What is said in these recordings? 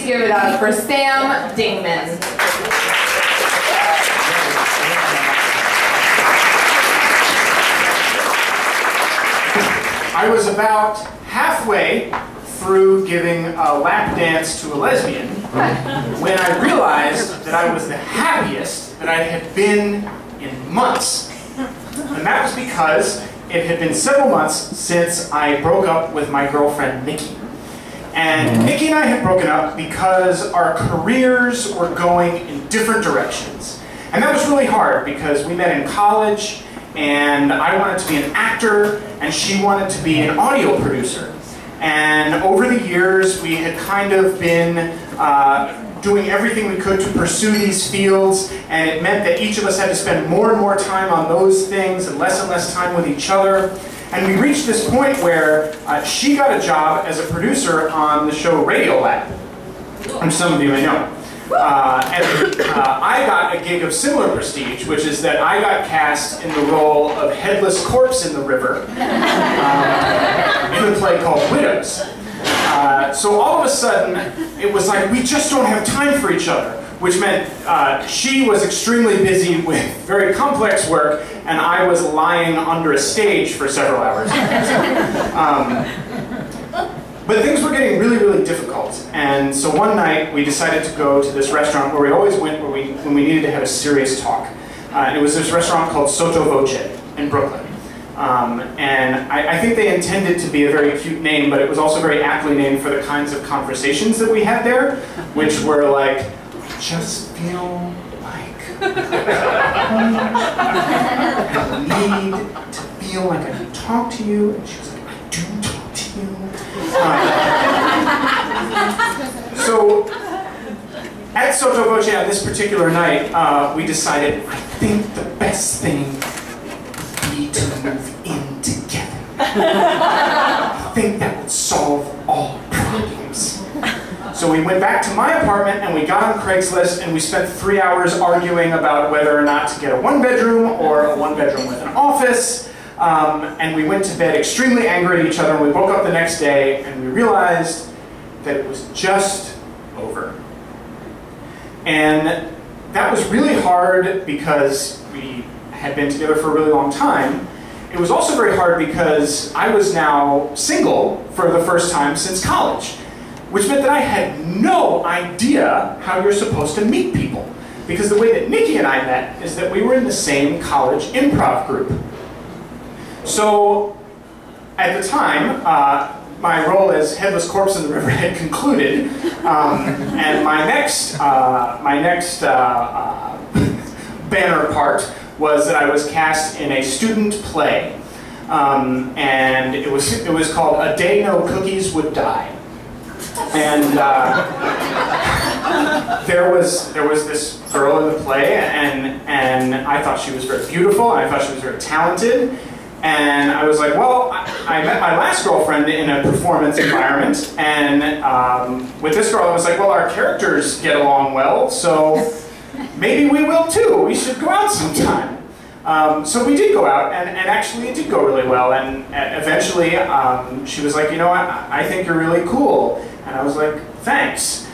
give it up for Sam Dingman. I was about halfway through giving a lap dance to a lesbian when I realized that I was the happiest that I had been in months. And that was because it had been several months since I broke up with my girlfriend, Nikki. And Nikki and I had broken up because our careers were going in different directions. And that was really hard because we met in college, and I wanted to be an actor, and she wanted to be an audio producer. And over the years, we had kind of been doing everything we could to pursue these fields, and it meant that each of us had to spend more and more time on those things and less time with each other. And we reached this point where she got a job as a producer on the show Radiolab, which some of you may know. I got a gig of similar prestige, which is that I got cast in the role of Headless Corpse in the River in a play called Widows. So all of a sudden, it was like we just don't have time for each other, which meant she was extremely busy with very complex work, and I was lying under a stage for several hours. But things were getting really difficult, and so one night we decided to go to this restaurant where we always went when we needed to have a serious talk. And it was this restaurant called Sotto Voce in Brooklyn. And I think they intended to be a very cute name, but it was also very aptly named for the kinds of conversations that we had there, which were like, just feel like I need to feel like I can talk to you. And she was like, I do talk to you. So at Sotto Voce on this particular night, we decided, I think the best thing would be to move in together. I think that would solve all problems. So we went back to my apartment and we got on Craigslist and we spent 3 hours arguing about whether or not to get a one-bedroom or a one-bedroom with an office. And we went to bed extremely angry at each other, and we woke up the next day and we realized that it was just over. And that was really hard because we had been together for a really long time. It was also very hard because I was now single for the first time since college, which meant that I had no idea how you're supposed to meet people. Because the way that Nikki and I met is that we were in the same college improv group. So, at the time, my role as Headless Corpse in the River had concluded, and my next banner part was that I was cast in a student play, and it was called A Day No Cookies Would Die. And there was this girl in the play, and I thought she was very beautiful, and I thought she was very talented. And I was like, well, I met my last girlfriend in a performance environment, and with this girl I was like, well, our characters get along well, so maybe we will too. We should go out sometime. So we did go out, and actually it did go really well, and eventually she was like, you know what, I think you're really cool. And I was like, thanks.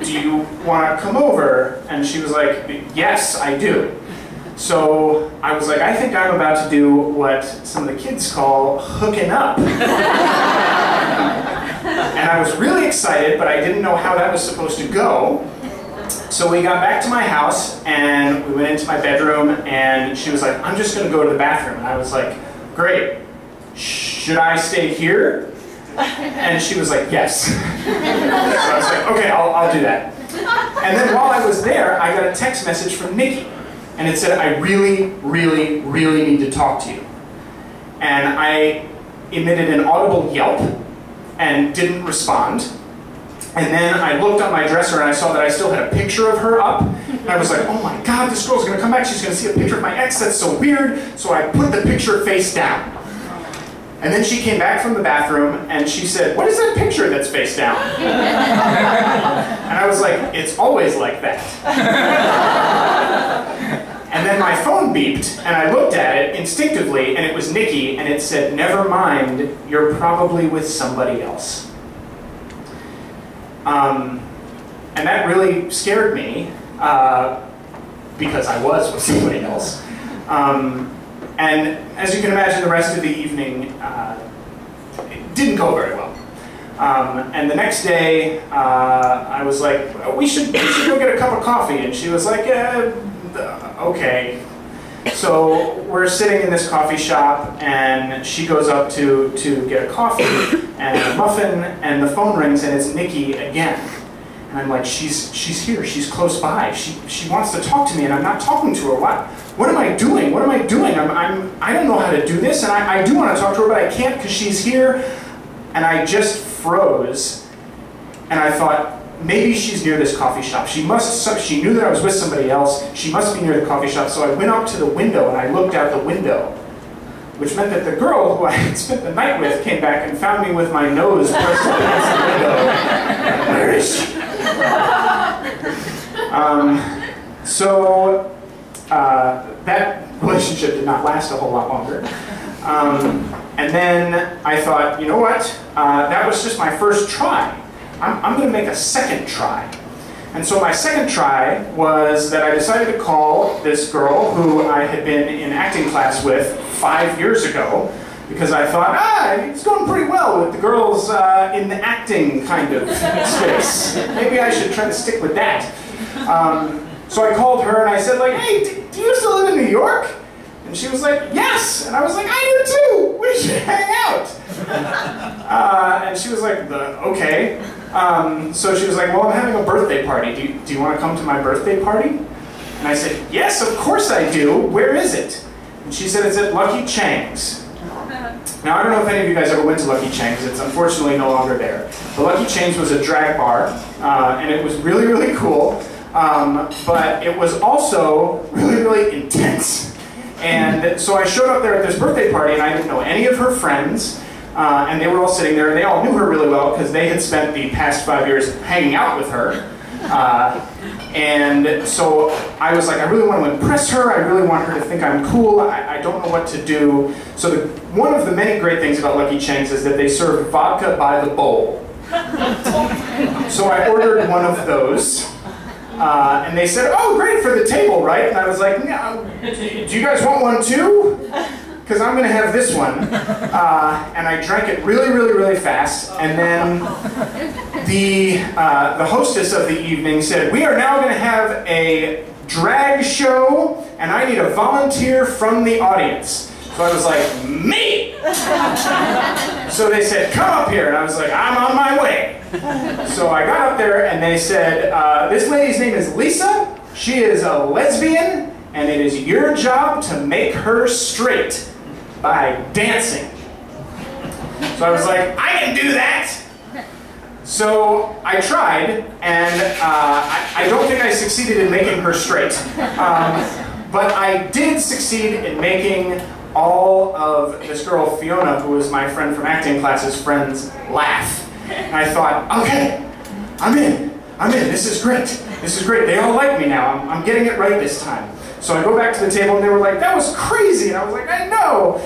Do you want to come over? And she was like, yes, I do. So I was like, I think I'm about to do what some of the kids call hooking up. And I was really excited, but I didn't know how that was supposed to go. So we got back to my house, and we went into my bedroom, and she was like, I'm just going to go to the bathroom. And I was like, great. Should I stay here? And she was like, yes. So I was like, okay, I'll do that. And then while I was there, I got a text message from Nikki. And it said, I really need to talk to you. And I emitted an audible yelp and didn't respond. And then I looked on my dresser and I saw that I still had a picture of her up. And I was like, oh my God, this girl's gonna come back. She's gonna see a picture of my ex. That's so weird. So I put the picture face down. And then she came back from the bathroom and she said, what is that picture that's face down? And I was like, it's always like that. And then my phone beeped, and I looked at it instinctively, and it was Nikki, and it said, never mind, you're probably with somebody else. And that really scared me because I was with somebody else. And as you can imagine, the rest of the evening it didn't go very well. And the next day, I was like, we should go get a cup of coffee. And she was like, okay. So we're sitting in this coffee shop, and she goes up to get a coffee and a muffin, and the phone rings, and it's Nikki again. And I'm like, she's here, she's close by. She wants to talk to me, and I'm not talking to her. What am I doing? What am I doing? I don't know how to do this, and I do want to talk to her, but I can't because she's here. And I just froze, and I thought, maybe she's near this coffee shop. She knew that I was with somebody else. She must be near the coffee shop. So I went up to the window and I looked out the window, which meant that the girl who I had spent the night with came back and found me with my nose pressed up against the window. Where is she? So that relationship did not last a whole lot longer. And then I thought, you know what? That was just my first try. I'm going to make a second try. And so my second try was that I decided to call this girl who I had been in acting class with 5 years ago, because I thought, it's going pretty well with the girls in the acting kind of space. Maybe I should try to stick with that. So I called her and I said, like, hey, do you still live in New York? And she was like, yes. And I was like, I do too. We should hang out. And she was like, okay. So she was like, well, I'm having a birthday party. Do you want to come to my birthday party? And I said, yes, of course I do. Where is it? And she said, it's at Lucky Chang's. Now, I don't know if any of you guys ever went to Lucky Chang's. It's unfortunately no longer there. But Lucky Chang's was a drag bar, and it was really, really cool. But it was also really, really intense. And so I showed up there at this birthday party, and I didn't know any of her friends. And they were all sitting there, and they all knew her really well because they had spent the past 5 years hanging out with her. And so I was like, I really want to impress her. I really want her to think I'm cool. I don't know what to do. So one of the many great things about Lucky Chang's is that they serve vodka by the bowl. So I ordered one of those. And they said, oh, great, for the table, right? And I was like, no, do you guys want one too? Because I'm going to have this one. And I drank it really, really, really fast. And then the hostess of the evening said, we are now going to have a drag show, and I need a volunteer from the audience. So I was like, me! So they said, come up here. And I was like, I'm on my way. So I got up there, and they said, this lady's name is Lisa. She is a lesbian, and it is your job to make her straight by dancing. So I was like, I can do that! So I tried, and I don't think I succeeded in making her straight. But I did succeed in making all of this girl, Fiona, who was my friend from acting class's friends, laugh. And I thought, okay, I'm in, this is great, they all like me now, I'm getting it right this time. So I go back to the table and they were like, that was crazy, and I was like, I know.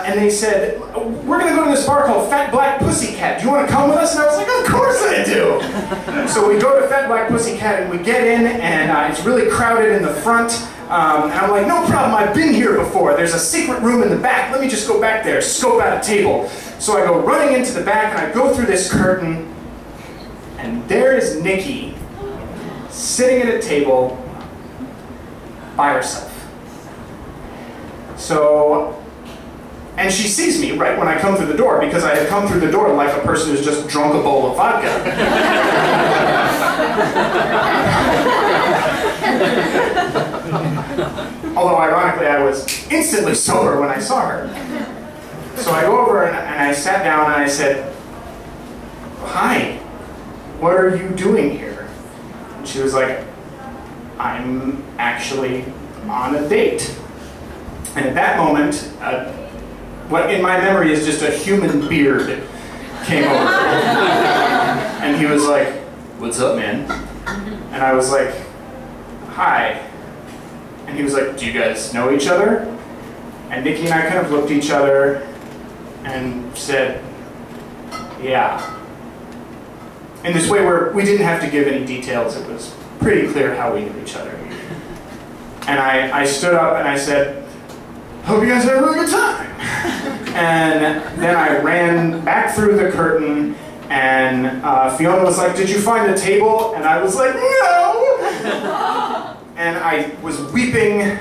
And they said, we're gonna go to this bar called Fat Black Pussycat, do you want to come with us? And I was like, of course I do. So we go to Fat Black Pussycat and we get in, and it's really crowded in the front. And I'm like, no problem, I've been here before. There's a secret room in the back. Let me just go back there, scope out a table. So I go running into the back, and I go through this curtain, and there is Nikki sitting at a table by herself. So, and she sees me right when I come through the door, because I had come through the door like a person who's just drunk a bowl of vodka. Although ironically, I was instantly sober when I saw her. So I go over and I sat down and I said, hi, what are you doing here? And she was like, I'm actually on a date. And at that moment, what in my memory is just a human beard came over. And he was like, what's up, man? And I was like, hi. And he was like, do you guys know each other? And Nikki and I kind of looked at each other and said, yeah. in this way where we didn't have to give any details. It was pretty clear how we knew each other. And I stood up and I said, "Hope you guys had a really good time." And then I ran back through the curtain, and Fiona was like, "Did you find a table?" And I was like, "No!" And I was weeping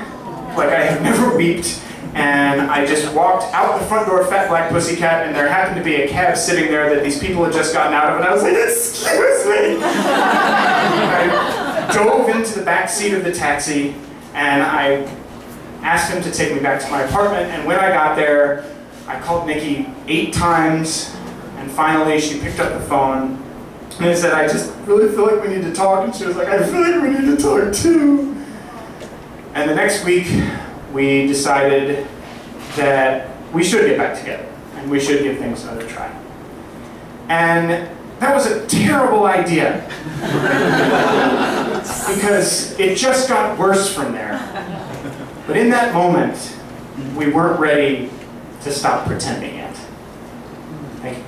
like I have never wept. And I just walked out the front door, Fat Black Pussycat, and there happened to be a cab sitting there that these people had just gotten out of, and I was like, "Excuse me!" I dove into the back seat of the taxi, and I asked him to take me back to my apartment, and when I got there, I called Nikki 8 times, and finally she picked up the phone, and I said, "I just really feel like we need to talk," and she was like, "I feel like we need to talk too." And the next week, we decided that we should get back together, and we should give things another try. And that was a terrible idea, because it just got worse from there. But in that moment, we weren't ready to stop pretending yet. Thank you.